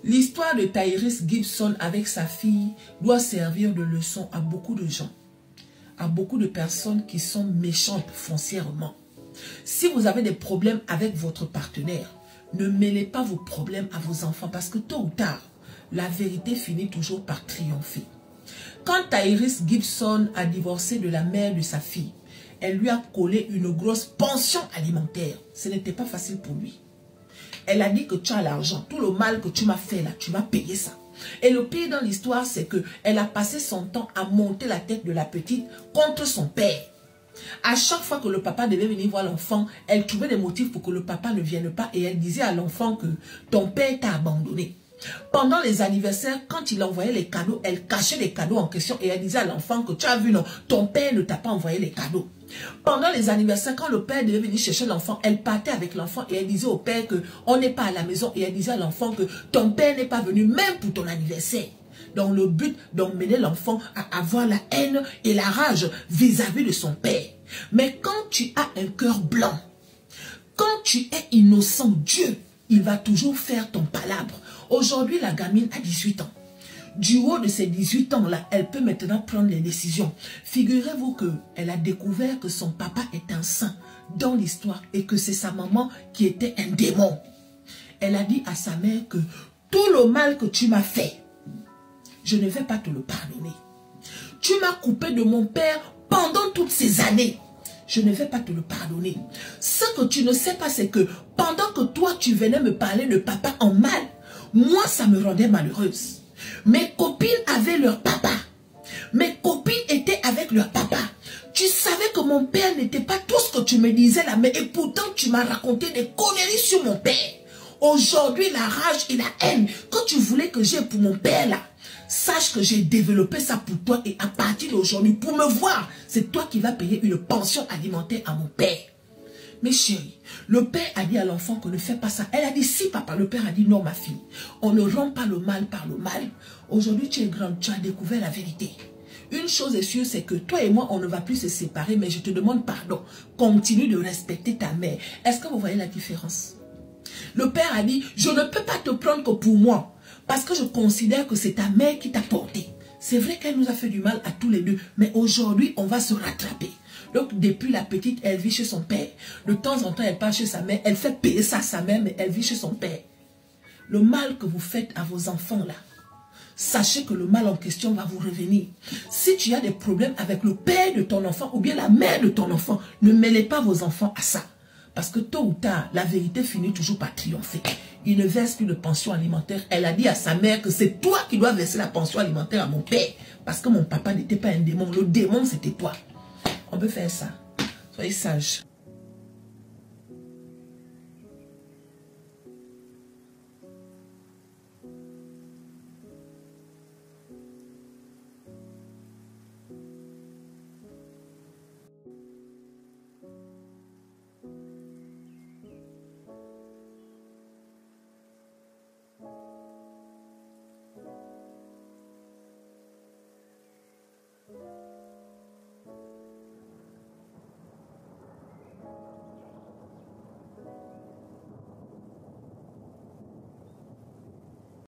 L'histoire de Tyrese Gibson avec sa fille doit servir de leçon à beaucoup de gens, à beaucoup de personnes qui sont méchantes foncièrement. Si vous avez des problèmes avec votre partenaire, ne mêlez pas vos problèmes à vos enfants parce que tôt ou tard, la vérité finit toujours par triompher. Quand Tyrese Gibson a divorcé de la mère de sa fille, elle lui a collé une grosse pension alimentaire. Ce n'était pas facile pour lui. Elle a dit que tu as l'argent, tout le mal que tu m'as fait là, tu vas payer ça. Et le pire dans l'histoire, c'est qu'elle a passé son temps à monter la tête de la petite contre son père. À chaque fois que le papa devait venir voir l'enfant, elle trouvait des motifs pour que le papa ne vienne pas et elle disait à l'enfant que ton père t'a abandonné. Pendant les anniversaires, quand il envoyait les cadeaux, elle cachait les cadeaux en question et elle disait à l'enfant que tu as vu, non, ton père ne t'a pas envoyé les cadeaux. Pendant les anniversaires, quand le père devait venir chercher l'enfant, elle partait avec l'enfant et elle disait au père qu'on n'est pas à la maison. Et elle disait à l'enfant que ton père n'est pas venu même pour ton anniversaire. Dans le but d'emmener l'enfant à avoir la haine et la rage vis-à-vis de son père. Mais quand tu as un cœur blanc, quand tu es innocent, Dieu, il va toujours faire ton palabre. Aujourd'hui, la gamine a 18 ans. Du haut de ces 18 ans-là, elle peut maintenant prendre les décisions. Figurez-vous qu'elle a découvert que son papa est un saint dans l'histoire et que c'est sa maman qui était un démon. Elle a dit à sa mère que tout le mal que tu m'as fait, je ne vais pas te le pardonner. Tu m'as coupé de mon père pendant toutes ces années. Je ne vais pas te le pardonner. Ce que tu ne sais pas, c'est que pendant que toi, tu venais me parler de papa en mal, moi, ça me rendait malheureuse. Mes copines avaient leur papa. Mes copines étaient avec leur papa. Tu savais que mon père n'était pas tout ce que tu me disais là, mais et pourtant tu m'as raconté des conneries sur mon père. Aujourd'hui, la rage et la haine que tu voulais que j'ai pour mon père là, sache que j'ai développé ça pour toi et à partir d'aujourd'hui, pour me voir, c'est toi qui vas payer une pension alimentaire à mon père. Mais chérie, le père a dit à l'enfant qu'on ne fait pas ça. Elle a dit si papa, le père a dit non ma fille. On ne rend pas le mal par le mal. Aujourd'hui tu es grande, tu as découvert la vérité. Une chose est sûre, c'est que toi et moi on ne va plus se séparer, mais je te demande pardon. Continue de respecter ta mère. Est-ce que vous voyez la différence? Le père a dit je ne peux pas te prendre que pour moi. Parce que je considère que c'est ta mère qui t'a porté. C'est vrai qu'elle nous a fait du mal à tous les deux, mais aujourd'hui on va se rattraper. Donc depuis la petite, elle vit chez son père. De temps en temps, elle part chez sa mère. Elle fait payer ça à sa mère, mais elle vit chez son père. Le mal que vous faites à vos enfants là, sachez que le mal en question va vous revenir. Si tu as des problèmes avec le père de ton enfant ou bien la mère de ton enfant, ne mêlez pas vos enfants à ça. Parce que tôt ou tard, la vérité finit toujours par triompher. Il ne verse plus de pension alimentaire. Elle a dit à sa mère que c'est toi qui dois verser la pension alimentaire à mon père. Parce que mon papa n'était pas un démon. Le démon, c'était toi. On peut faire ça. Soyez sages.